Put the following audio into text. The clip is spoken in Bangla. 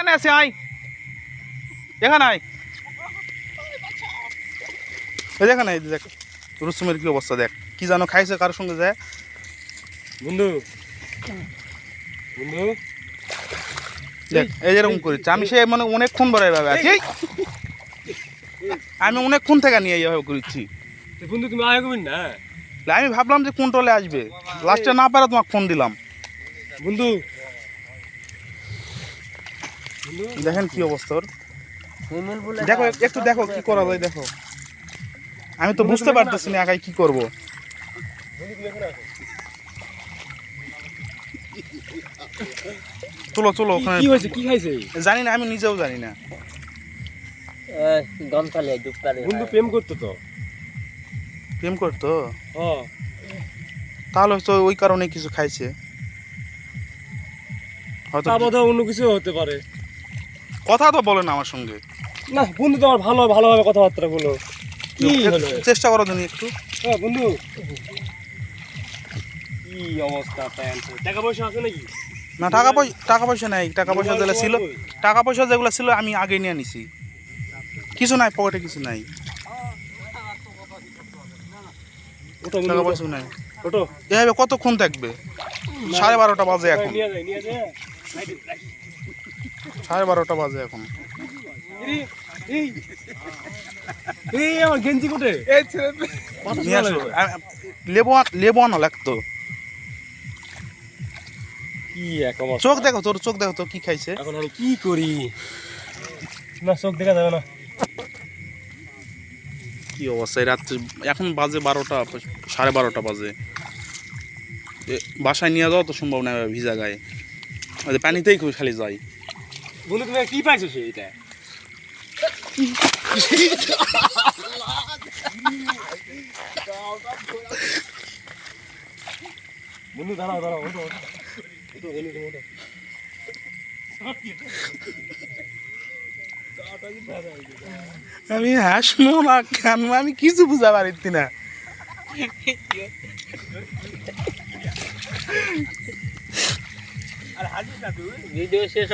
এখানে আছে আয়, এখানে আয়, এই এখানে দেখ রুসুমের কি অবস্থা, দেখ কি জানো খাইছে কারোর সঙ্গে যায়। বন্ধু বন্ধু দেখ এই যেরকম করেছে, আমি সে মানে অনেকক্ষণ বড় এভাবে আছি, আমি অনেকক্ষণ থেকে নিয়ে এইভাবে করেছি। বন্ধু তুমি আয় করবেন না, আমি ভাবলাম যে কোনটলে আসবে, লাস্টে না পারে তোমাকে ফোন দিলাম। বন্ধু দেখেন কি অবস্থা ওর, দেখো একটু দেখো কি করা যায়, দেখো আমি তো বুঝতে পারতেছি না একাই কি করব। চলো চলো ওখানে, কি হয়েছে, কি খাইছে? জানি না, আমি নিজেও জানি না। বন্ধু প্রেম করতো তো। প্রেম করতো, হ্যাঁ তাহলে হয়তো ওই কারণে কিছু খাইছে, হয়তো তা বোধ অন্য কিছু হতে পারে। কথা তো বলে না আমার সঙ্গে। না বন্ধু তোমার ভালোভাবে কথাবার্তা বলো, কি হলো? চেষ্টা করার জন্য একটু। হ্যাঁ বন্ধু কি অবস্থা, টাকা পয়সা আছে নাকি? না টাকা পয়সা নাই, টাকা পয়সা যেগুলো ছিল, টাকা পয়সা যেগুলো ছিল আমি আগে নিয়ে নিছি, কিছু নাই পকেটে, কিছু নাই, টাকা পয়সা নাই। ওটো এভাবে কতক্ষণ থাকবে, 12:30 বাজে এখন, নিয়ে যায় 12:30 বাজে এখন। এই আমার গেঞ্জি কোটে নিয়ে আসো, লেবু আনা লাগতো। কি এক অবস্থা, চোখ দেখো তোর, চোখ দেখো তো কি খাইছে। এখন আমি কি করি? না চোখ দেখা যাবে না। কি অবস্থা এই রাত্রে, এখন বাজে 12টা, 12:30 বাজে। বাসায় নিয়ে যাওয়া তো সম্ভব না ভিজা গায়ে, পানিতেই খালি যাই। বন্ধু তুমি কি পাইছো সেইটা? বন্ধু দাঁড়াও ওঠো আমি হাসবো না কেন, আমি কিছু বুঝা পারিতি না। ভিডিও শেষ